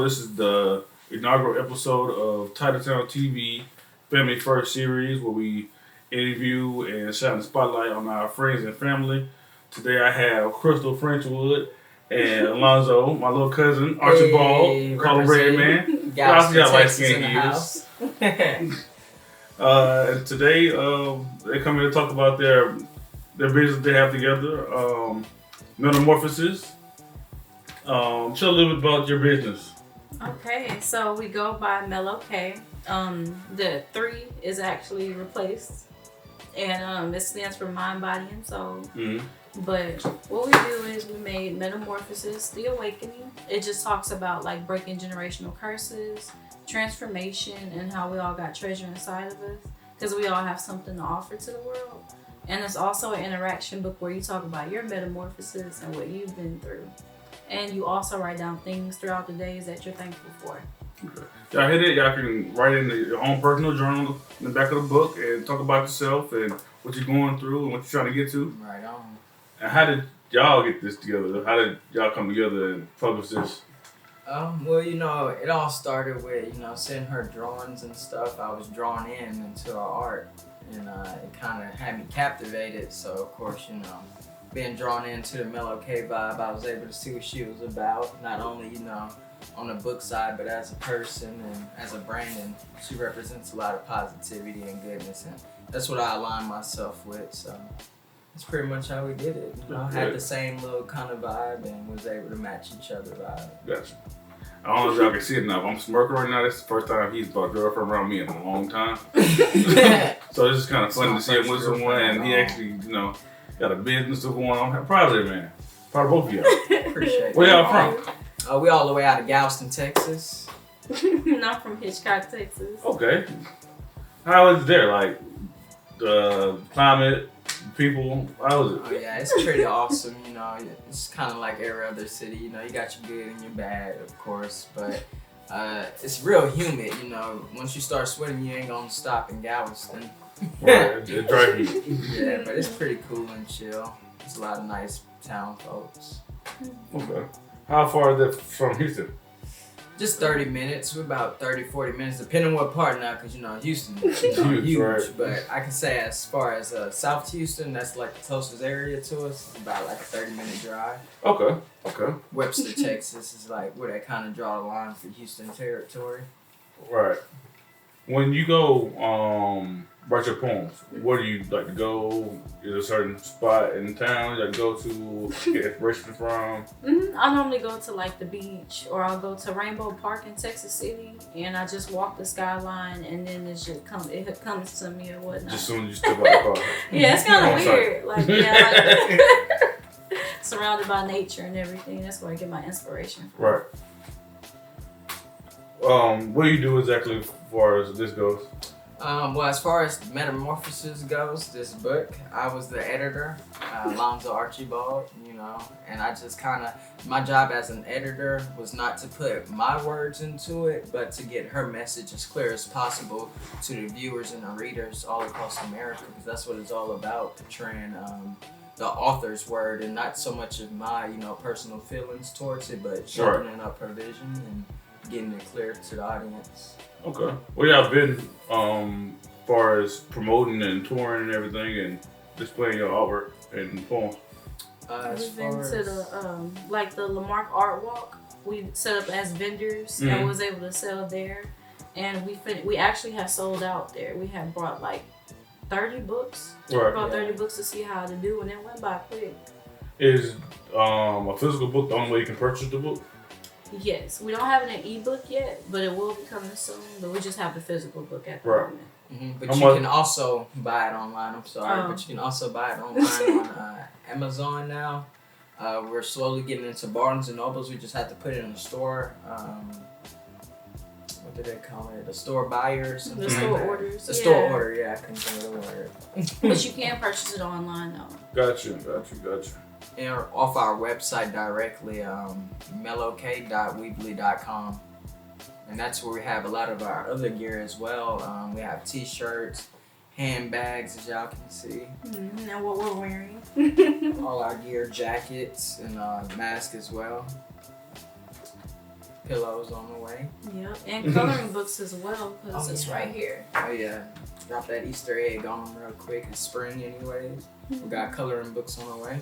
This is the inaugural episode of TitleTownTV Family First Series where we interview and shine the spotlight on our friends and family. Today I have Krystal Frenchwood and Alonzo, my little cousin, Archibald, call him Red Man. Got light skin years. And today they come here to talk about their business they have together, Metamorphosis. Tell a little bit about your business. Okay, so we go by Mellow K. The 3 is actually replaced, and it stands for mind, body, and soul. Mm-hmm. But what we do is we made Metamorphosis, the Awakening. It just talks about like breaking generational curses, transformation, and how we all got treasure inside of us because we all have something to offer to the world. And it's also an interaction book where you talk about your metamorphosis and what you've been through. And you also write down things throughout the days that you're thankful for. Okay. Y'all hit it. Y'all can write in your own personal journal in the back of the book and talk about yourself and what you're going through and what you're trying to get to. Right on. And how did y'all get this together? How did y'all come together and publish this? Well, it all started with, seeing her drawings and stuff. I was drawn into her art, and it kind of had me captivated. So, of course, being drawn into the Mellow K vibe, I was able to see what she was about, not only, on the book side, but as a person and as a brand. And she represents a lot of positivity and goodness, and that's what I align myself with. So that's pretty much how we did it. Had the same little kind of vibe and was able to match each other's vibe. Gotcha. I don't know if y'all can see it now, but I'm smirking right now. This is the first time he's brought a girlfriend around me in a long time. So it's just kind of funny to see him with someone, and he actually, got a business going on. I'm proud of it, man. Proud of both of y'all. Appreciate it. Where y'all from? We all the way out of Galveston, Texas. Not from Hitchcock, Texas. Okay. How is it there? Like, the climate, people, how is it? Oh, yeah, it's pretty awesome, It's kind of like every other city, you got your good and your bad, of course, but it's real humid, Once you start sweating, you ain't gonna stop in Galveston. Right, it's dry heat. Yeah, but it's pretty cool and chill. There's a lot of nice town folks. Okay. How far is that from Houston? Just 30 minutes. We're about 30, 40 minutes, depending on what part now, because, Houston is huge. Right. But I can say as far as South Houston, that's like the closest area to us. It's about like a 30-minute drive. Okay. Webster, Texas is like where they kind of draw the line for Houston territory. Right. When you go write your poems, where do you like to go? Is there a certain spot in town you like to go to, get inspiration from? I normally go to like the beach, or I'll go to Rainbow Park in Texas City, and I just walk the skyline, and then it comes to me or whatnot. Just soon as you step out the car. Yeah, it's kind of weird. Like, surrounded by nature and everything. That's where I get my inspiration from. Right. What do you do exactly as far as this goes? Well, as far as Metamorphosis goes, this book, I was the editor, Alonzo Archibald, and I just my job as an editor was not to put my words into it, but to get her message as clear as possible to the viewers and the readers all across America, because that's what it's all about, portraying the author's word and not so much of my, personal feelings towards it, but sharpening up her vision and getting it clear to the audience. Okay. Well, y'all been far as promoting and touring and everything and displaying your artwork and poems? We've been to the Lamarck Art Walk. We set up as vendors and was able to sell there. And we actually have sold out there. We have brought like 30 books. Right. Brought 30 books to see how to do, and it went by quick. Is a physical book the only way you can purchase the book? Yes, we don't have it in ebook yet, but it will be coming soon. But we just have the physical book at the moment. Mm-hmm. But you can also buy it online. I'm sorry, but you can also buy it online on Amazon now. We're slowly getting into Barnes and Nobles. We just have to put it in the store. What do they call it? The store buyers. The store orders. The store order. Yeah, I couldn't think of the word. But you can purchase it online though. Gotcha. And off our website directly, mellowk.weebly.com. And that's where we have a lot of our other gear as well. We have t-shirts, handbags, as y'all can see. And what we're wearing. All our gear, jackets, and masks as well. pillows on the way. Yep, and coloring books as well, because it's right here. Oh yeah, drop that Easter egg on them real quick. It's spring anyways. We got coloring books on the way.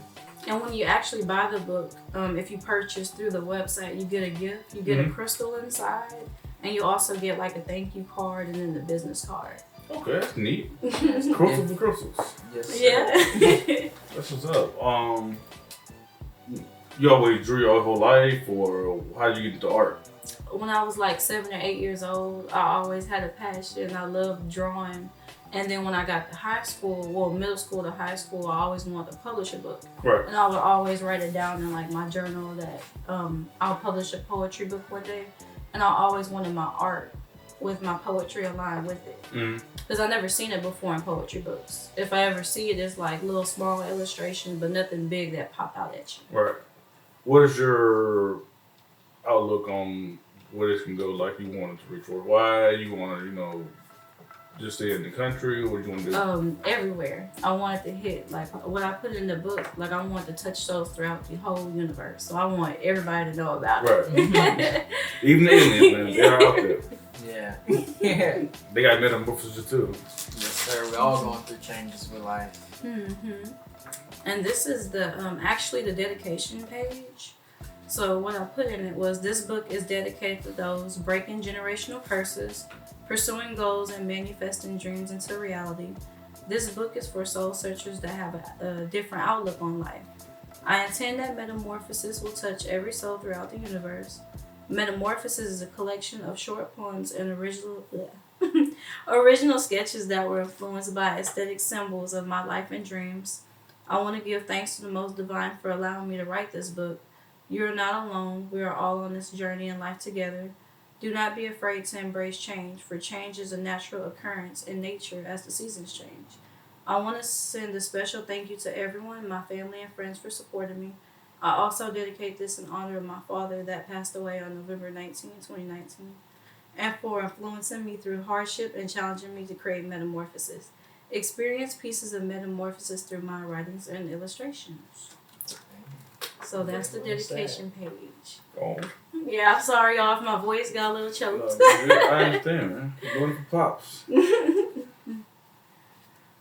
And when you actually buy the book, if you purchase through the website, you get a gift. You get a crystal inside, and you also get like a thank you card and then the business card. Okay, that's neat. Crystals and crystals. Yes, sir. Yeah. That's what's up. You always drew your whole life, or how did you get into art? When I was like 7 or 8 years old, I always had a passion. I loved drawing. And then when I got to high school, middle school to high school, I always wanted to publish a book. Right. And I would always write it down in like my journal that I'll publish a poetry book one day. And I always wanted my art with my poetry aligned with it. Because I never seen it before in poetry books. If I ever see it, it's like little small illustrations, but nothing big that pop out at you. Right. What is your outlook on where this can go? Like you wanted to reach for? Why you want to, just stay in the country? What do you want to do? Everywhere. I wanted to hit, like, what I put in the book, like, I wanted to touch souls throughout the whole universe. So I want everybody to know about it. Even the aliens, man, they're out there. Yeah. They got metamorphosis too. Yes, sir. We're all going through changes with life. And this is the actually the dedication page. So what I put in it was, this book is dedicated to those breaking generational curses, pursuing goals, and manifesting dreams into reality. This book is for soul searchers that have a different outlook on life. I intend that Metamorphosis will touch every soul throughout the universe. Metamorphosis is a collection of short poems and original sketches that were influenced by aesthetic symbols of my life and dreams. I want to give thanks to the Most Divine for allowing me to write this book. You are not alone. We are all on this journey in life together. Do not be afraid to embrace change, for change is a natural occurrence in nature as the seasons change. I want to send a special thank you to everyone, my family and friends, for supporting me. I also dedicate this in honor of my father that passed away on November 19, 2019, and for influencing me through hardship and challenging me to create Metamorphosis. Experience pieces of Metamorphosis through my writings and illustrations. So that's the dedication page. Oh. Yeah, I'm sorry, y'all, if my voice got a little choked. I understand, man. I'm doing it for pops.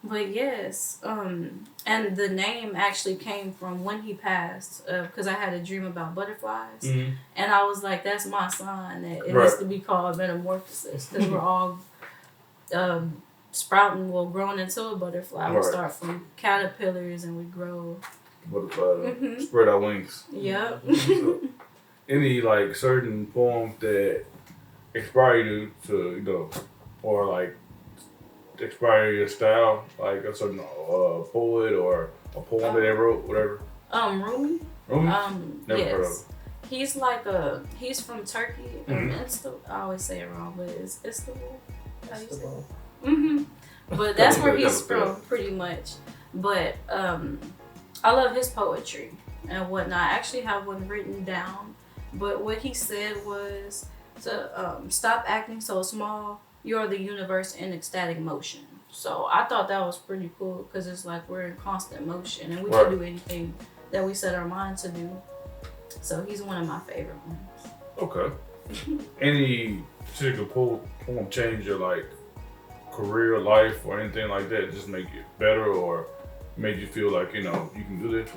But yes, and the name actually came from when he passed, because I had a dream about butterflies, and I was like, that's my sign that it needs to be called Metamorphosis, because we're all growing into a butterfly. We start from caterpillars and we grow. Butterfly, spread our wings. Yep. Any like certain poems that inspire you to, or like inspire your style, like a certain poet or a poem that they wrote, whatever. Rumi. Never heard of him. He's from Turkey. I always say it wrong, but it's Istanbul. But that's where he's from, pretty much. But I love his poetry and whatnot. I actually have one written down. But what he said was to stop acting so small. You are the universe in ecstatic motion. So I thought that was pretty cool, because it's like we're in constant motion and we can do anything that we set our mind to do. So he's one of my favorite ones. Okay. Any particular poem change your like career, life, or anything like that? Just make it better or made you feel like you can do this?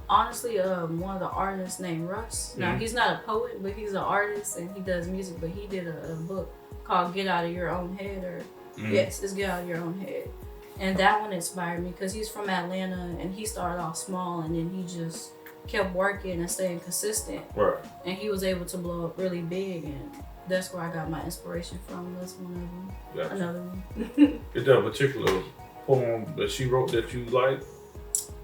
Honestly, one of the artists named Russ. Now he's not a poet, but he's an artist and he does music. But he did a book called "Get Out of Your Own Head," or yes, it's "Get Out of Your Own Head," and that one inspired me because he's from Atlanta and he started off small and then he just kept working and staying consistent. Right. And he was able to blow up really big, and that's where I got my inspiration from. That's one of them. Gotcha. Another one. Is there a particular poem that she wrote that you like?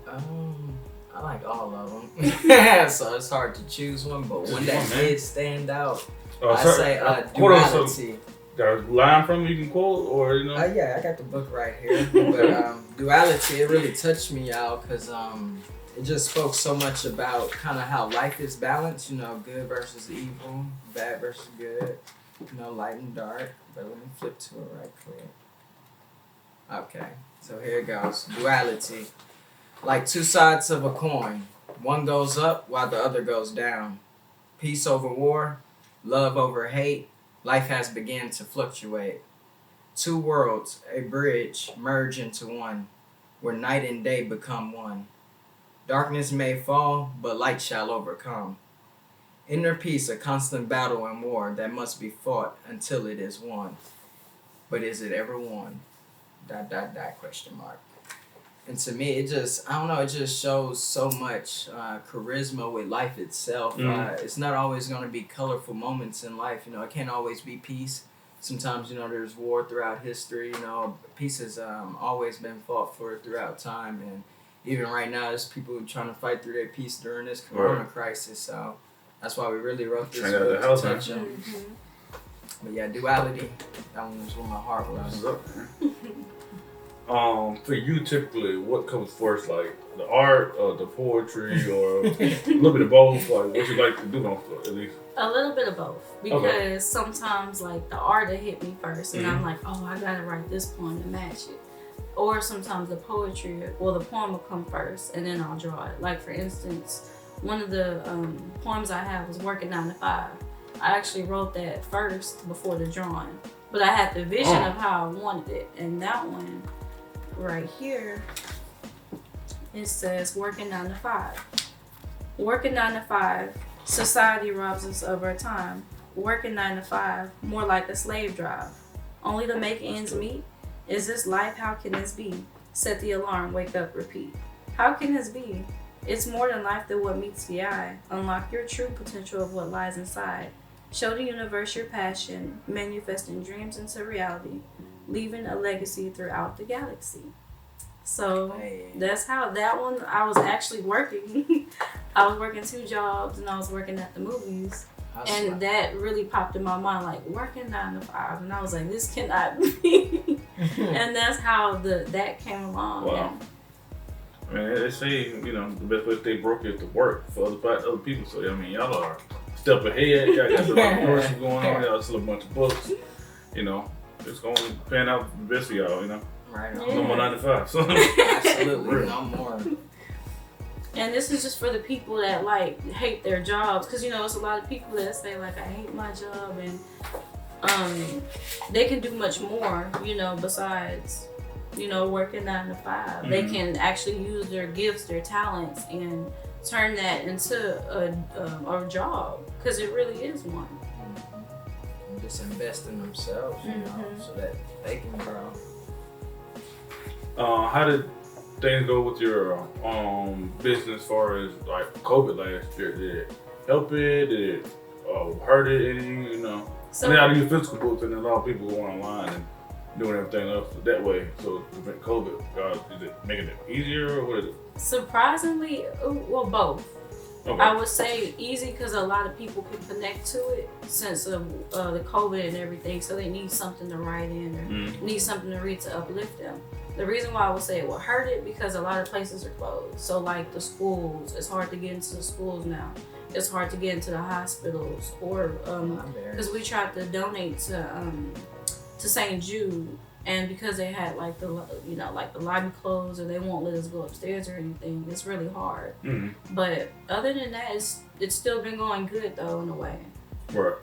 I like all of them. So it's hard to choose one, but one that did stand out, I say Duality. Got a line from you can quote, or yeah, I got the book right here. But Duality, it really touched me out because it just spoke so much about kind of how life is balanced. Good versus evil, bad versus good. Light and dark. But let me flip to it right quick. Okay, so here it goes. Duality. Like two sides of a coin. One goes up while the other goes down. Peace over war, love over hate, life has begun to fluctuate. Two worlds, a bridge, merge into one, where night and day become one. Darkness may fall, but light shall overcome. Inner peace, a constant battle and war that must be fought until it is won. But is it ever won? ... question mark. And to me, it just, I don't know, it just shows so much charisma with life itself. It's not always going to be colorful moments in life. You know, it can't always be peace. Sometimes, you know, there's war throughout history. You know, peace has always been fought for throughout time. And even right now, there's people trying to fight through their peace during this corona crisis. So that's why we really wrote this book to touch on. But yeah, duality, that one was where my heart was. For you, typically, what comes first, like the art or the poetry, or a little bit of both? Like, what you like to do on floor, at least? A little bit of both, because sometimes like the art will hit me first, and I'm like, oh, I gotta write this poem to match it. Or sometimes the poetry, well, the poem will come first, and then I'll draw it. Like for instance, one of the poems I have was Working 9 to 5. I actually wrote that first before the drawing, but I had the vision of how I wanted it, and that one right here, it says Working 9 to 5. Working 9 to 5, society robs us of our time. Working 9 to 5, more like a slave drive. Only to make ends meet? Is this life? How can this be? Set the alarm, wake up, repeat. How can this be? It's more than life than what meets the eye. Unlock your true potential of what lies inside. Show the universe your passion, manifesting dreams into reality, leaving a legacy throughout the galaxy. So that's how that one, I was actually working. I was working 2 jobs and I was working at the movies. And that really popped in my mind, like working 9 to 5. And I was like, this cannot be. And that's how that came along. Wow. I mean, they say, you know, the best way to stay broke is to work for other people. So, I mean, y'all are a step ahead. Y'all got the right person going on. Y'all still a bunch of books. You know, it's going to pan out the best for y'all, you know. Right. No more 9 to 5. So. Absolutely, no more. And this is just for the people that like hate their jobs, because you know it's a lot of people that say like I hate my job, and they can do much more, you know, besides, you know, working 9 to 5. They can actually use their gifts, their talents, and turn that into a job, because it really is one. And just invest in themselves, you know, so that they can grow. How did things go with your business as far as like COVID last year? Did it help it? Did it hurt it? Anything, you know? So, and now I use physical books, and a lot of people going online and doing everything else that way. So to prevent COVID, is it making it easier, or what is it? Surprisingly, well, both. Okay. I would say easy because a lot of people can connect to it since of the COVID and everything, so they need something to write in or need something to read to uplift them. The reason why I would say it will hurt it because a lot of places are closed. So like the schools, it's hard to get into the schools now. It's hard to get into the hospitals, or because we tried to donate to St. Jude, and because they had like the lobby closed or they won't let us go upstairs or anything, it's really hard. But other than that, it's still been going good though in a way. Right.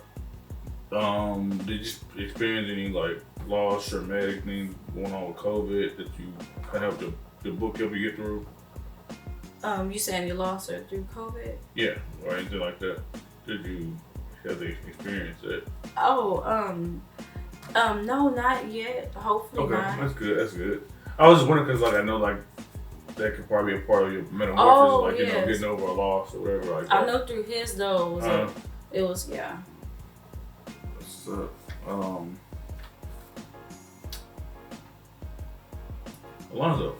Did you experience any like loss, traumatic things going on with COVID that you kind of helped the book help you get through? You saying you lost her through COVID? Yeah, or anything like that. Did you have to experience that? No, not yet. Hopefully not. That's good. That's good. I was just wondering because, like, I know, like, that could probably be a part of your metamorphosis, you know, getting over a loss or whatever. Like that. I know through his though, it was yeah. What's up? Alonzo.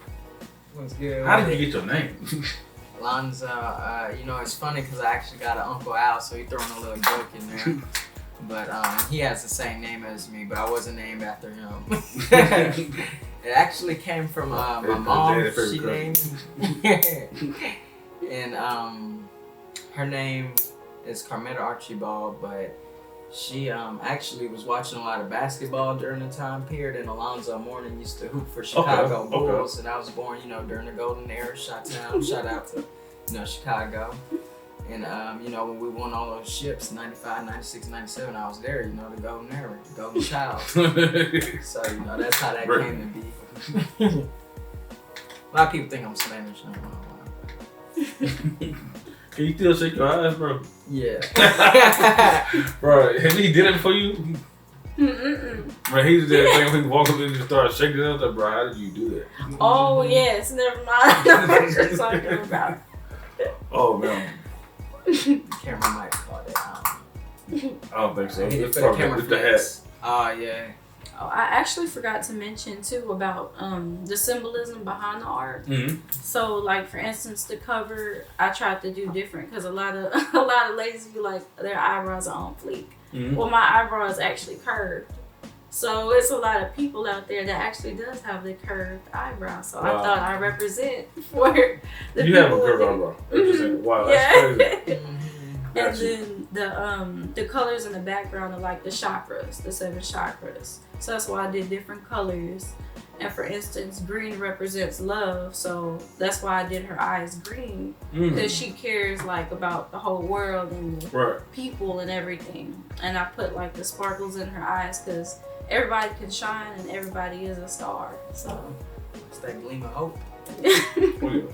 What's good? How did you get your name? Alonzo, you know, it's funny because I actually got an Uncle Al, so he throwing a little joke in there. But he has the same name as me, but I wasn't named after him. It actually came from my mom. She named me. And her name is Krystal Archibald, but she actually was watching a lot of basketball during the time period, and Alonzo Mourning used to hoop for Chicago Bulls, and I was born, you know, during the golden era, Chi-Town. Shout out to, you know, Chicago. And, you know, when we won all those ships, 95, 96, 97, I was there, you know, the Golden Era, the Golden Child. So, you know, that's how that came to be. A lot of people think I'm Spanish. I don't know why. Can you still shake your eyes, bro? Yeah. Bro, have he did it for you? Bro, he did that thing when he walked up and just started shaking it up. Like, bro, how did you do that? Oh yes, never mind. I know what you're talking about. Oh man, Camera might call that. I don't think so. I hit it It's for the probably camera with the flex. hat. Oh, yeah. Oh, I actually forgot to mention too about the symbolism behind the art. Mm-hmm. So, like for instance, the cover I tried to do different because a lot of ladies be like their eyebrows are on fleek. Mm-hmm. Well, my eyebrow is actually curved, so it's a lot of people out there that actually does have the curved eyebrow. So I thought I represent for the You people have a curved with eyebrow. Interesting. Wow, Yeah. that's crazy. And then the colors in the background are like the chakras, the 7 chakras. So that's why I did different colors. And for instance, green represents love, so that's why I did her eyes green, because she cares like about the whole world and the people and everything. And I put like the sparkles in her eyes because everybody can shine and everybody is a star. So it's that gleam of hope. Oh,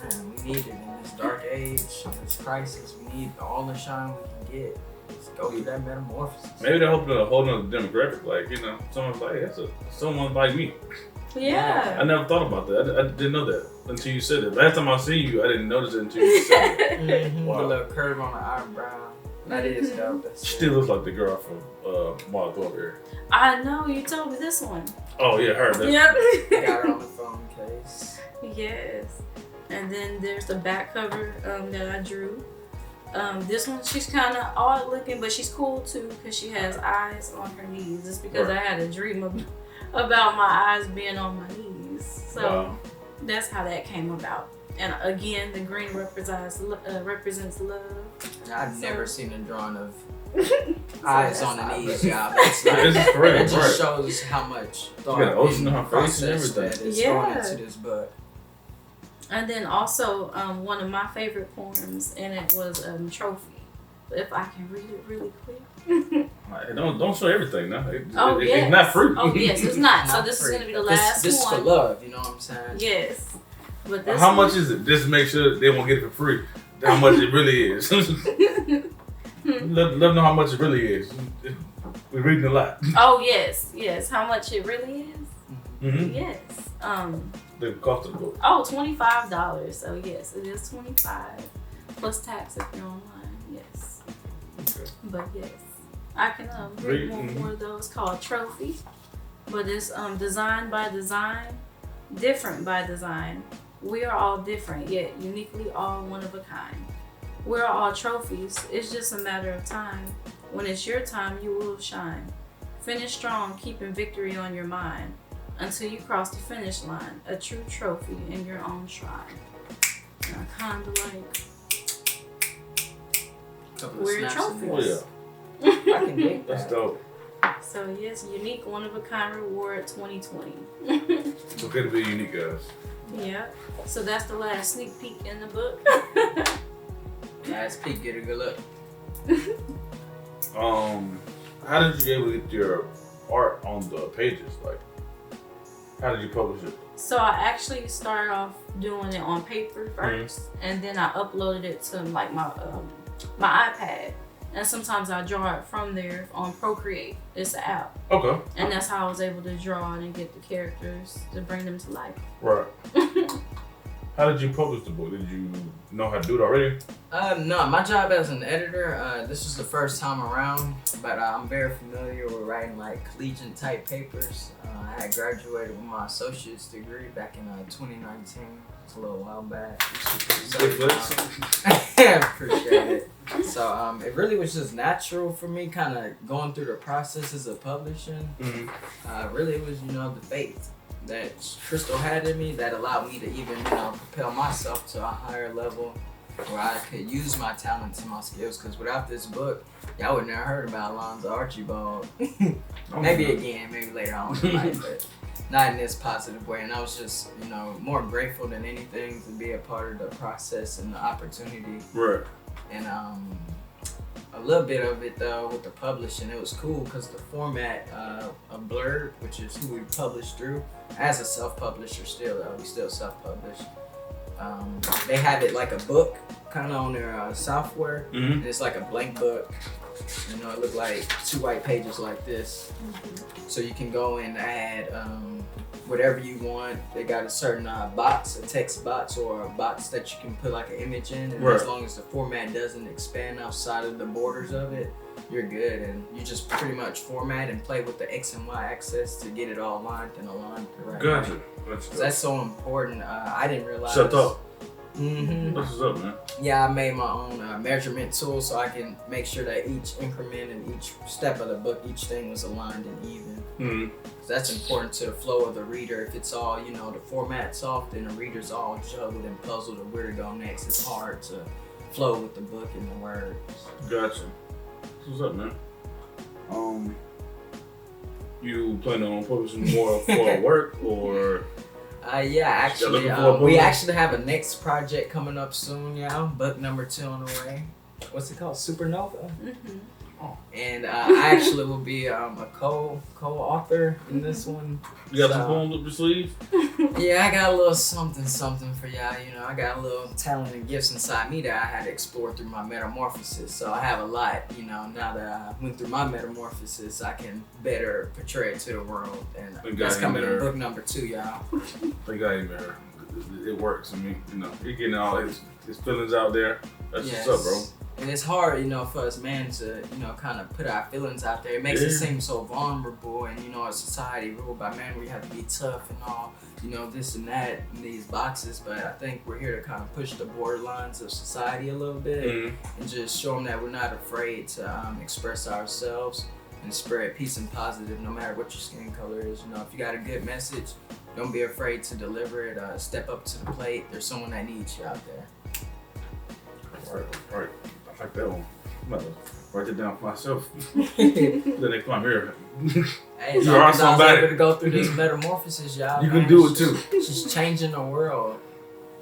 Man, we need it in this dark age, in this crisis. We need all the shine we can get. Let's go through that metamorphosis. Maybe they're hoping to hold on to the demographic, like, you know, someone's like, hey, that's someone like me. yeah. I never thought about that. I didn't know that until you said it. Last time I seen you, I didn't notice it until you said it. The Wow. little curve on the eyebrow. That is dope. That's She still looks like the girl from Molotov area. I know, you told me this one. Oh yeah, her. That's Yep. Got her on the phone case. Yes. And then there's the back cover that I drew. This one, she's kind of odd looking, but she's cool too because she has eyes on her knees. It's because I had a dream about my eyes being on my knees. So that's how that came about. And again, the green represents love. I've never seen a drawing of eyes on the knees, y'all. this is correct. That just shows how much thought got an ocean and on her face and process everything. that is going into this book. And then also, one of my favorite poems in it was Trophy. If I can read it really quick. Don't show everything now. Yes. It's not free. Oh yes, it's not. So Not this is free. gonna be the last This is one. for love, you know what I'm saying? Yes. But this How one, much is it? Just to make sure they won't get it for free. How much it really is. Let them know how much it really is. We're reading a lot. Oh yes. How much it really is? Mm-hmm. Yes. The cost of the book. Oh, $25. So yes, it is $25 plus tax if you're online. Yes. Okay. But yes, I can read Read, more of those called Trophy. But it's designed by design, different by design. We are all different, yet uniquely all one of a kind. We're all trophies. It's just a matter of time. When it's your time, you will shine. Finish strong, keeping victory on your mind. Until you cross the finish line, a true trophy in your own shrine. And I kind of like weird trophies. Oh yeah, I can dig that's that. dope. So yes, unique one-of-a-kind reward 2020. So good to be unique, guys. Yeah. So that's the last sneak peek in the book. Last peek, get a good look. How did you be able to get your art on the pages? Like, how did you publish it? So I actually started off doing it on paper first, and then I uploaded it to like my iPad. And sometimes I draw it from there on Procreate. It's an app. Okay. And that's how I was able to draw it and get the characters to bring them to life. Right. How did you publish the book? Did you know how to do it already? No, my job as an editor, this is the first time around, but I'm very familiar with writing like collegiate type papers. I had graduated with my associate's degree back in 2019. It's a little while back. So, appreciate it. So it really was just natural for me kind of going through the processes of publishing. Really it was, the faith that Krystal had in me that allowed me to even, propel myself to a higher level where I could use my talents and my skills. Because without this book, y'all would never heard about Alonzo Archibald. Maybe later on in life, but not in this positive way. And I was just, more grateful than anything to be a part of the process and the opportunity. Right. and a little bit of it though with the publishing. It was cool because the format of Blurb, which is who we published through, as a self-publisher still though, we still self-publish. They have it like a book kind of on their software, and it's like a blank book. You know, it looked like 2 white pages like this. So you can go and add whatever you want. They got a certain box, a text box, or a box that you can put like an image in, and as long as the format doesn't expand outside of the borders of it, you're good. And you just pretty much format and play with the X and Y axis to get it all aligned and aligned the right Gotcha. way. That's so important. I didn't realize. Shut up. Mm-hmm. What's up, man? Yeah, I made my own measurement tool so I can make sure that each increment and each step of the book, each thing was aligned and even. That's important to the flow of the reader. If it's all, you know, the format's off, then the reader's all juggled and puzzled of where to go next. It's hard to flow with the book and the words. Gotcha. What's up, man? You plan on publishing more for work or? Yeah, actually, we actually have a next project coming up soon, y'all. Book number 2 on the way. What's it called? Supernova. And I actually will be a co-author in this one. You got some poems up your sleeve? Yeah, I got a little something for y'all. You know, I got a little talent and gifts inside me that I had to explore through my metamorphosis. So I have a lot, you know, now that I went through my metamorphosis, I can better portray it to the world. And that's coming in book number 2, y'all. They got him there. It works. I mean, you know, you're getting all his feelings out there. That's what's up, bro. And it's hard, you know, for us men to, you know, kind of put our feelings out there. It makes it seem so vulnerable, and, you know, a society ruled by men where you have to be tough and all, you know, this and that in these boxes. But I think we're here to kind of push the borderlines of society a little bit and just show them that we're not afraid to express ourselves and spread peace and positive no matter what your skin color is. You know, if you got a good message, don't be afraid to deliver it. Step up to the plate. There's someone that needs you out there. Right. I like that one. I'm about to write it down for myself. Then they come here. Hey, you are somebody. I was able to go through this metamorphosis, y'all. You can do it too. Just changing the world,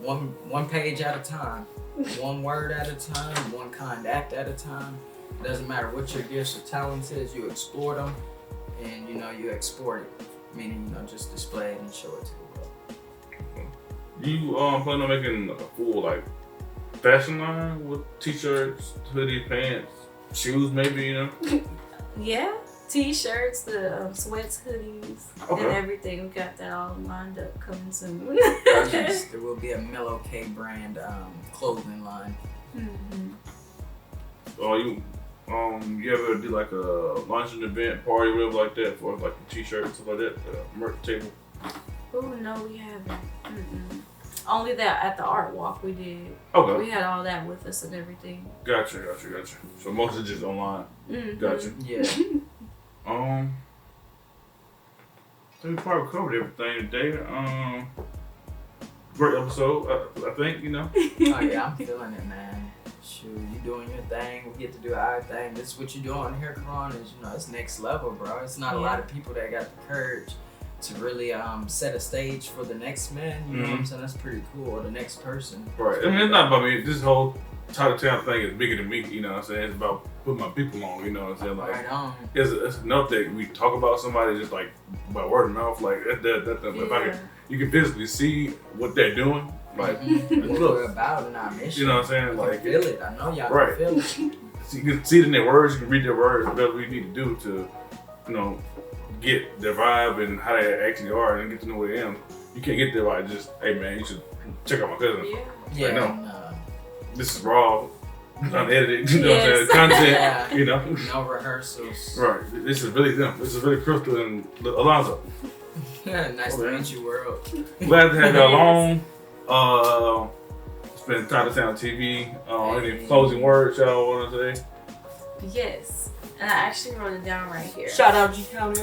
one page at a time, one word at a time, one kind act at a time. It doesn't matter what your gifts or talents is. You explore them, and you know you export it. Meaning, you know, just display it and show it to the world. You plan on making like a full fashion line with t-shirts, hoodie, pants, shoes, maybe, you know? Yeah, t-shirts, the sweats, hoodies, and everything. We got that all lined up coming soon. There will be a Mellow K brand clothing line. Oh, you ever do like a luncheon event, party, whatever like that for like a t-shirt and stuff like that, merch table? Oh no, we haven't. Only that at the art walk we did. Okay. We had all that with us and everything. Gotcha. So mostly just online. Gotcha. Yeah. I think we probably covered everything today. Great episode, I think, you know. Oh yeah, I'm feeling it, man. Shoot, you doing your thing, we get to do our thing. This is what you doing here, Karan, is, you know, it's next level, bro. It's not a lot of people that got the courage to really set a stage for the next man, you know what I'm saying? That's pretty cool, or the next person. Right, I mean, it's not about me. This whole TitleTown thing is bigger than me, you know what I'm saying? It's about putting my people on, you know what I'm saying? Like, right on. It's enough that we talk about somebody just like by word of mouth, like you can physically see what they're doing. Like, what we're about in our mission. You know what I'm saying? Like, feel it. I know y'all can feel it. So you can see it in their words, you can read their words, whatever we need to do to, you know, get their vibe and how they actually are and get to know who they am. You can't get there by just, hey man, you should check out my cousin. Yeah. No. This is raw, unedited, you know what I'm saying? Content, you know. No rehearsals. Right. This is really them. This is really Krystal and Alonzo. Nice to meet you, world. Glad to have y'all on. It's been TitleTownTV. Any closing words y'all want to say? Yes. And I actually wrote it down right here. Shout out G County.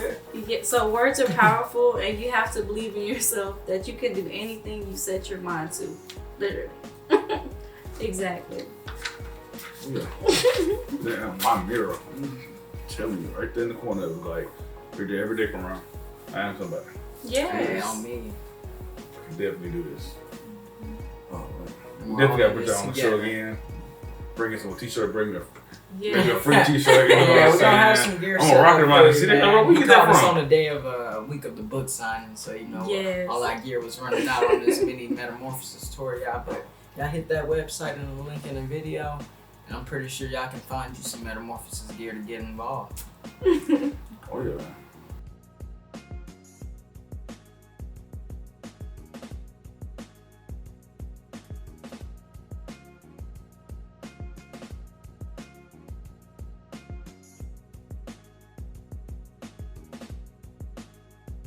So words are powerful, and you have to believe in yourself that you can do anything you set your mind to. Literally. Exactly. Yeah. Damn, my mirror. I'm telling you, right there in the corner, it was like, right there every day from around. I am somebody. Yes. Hey, on me. I can definitely do this. Definitely got to put y'all on the show again. bringing some t-shirt, bring me a Yeah. free t-shirt. You know Yeah, what I'm we're gonna have saying? some gear I'm set gonna rock up it for around. you, See that? man. Where we You get that caught us from? on the day of week of the book signing, so you know Yes. all our gear was running out on this mini Metamorphosis tour, y'all. But y'all hit that website in the link in the video, and I'm pretty sure y'all can find you some Metamorphosis gear to get involved.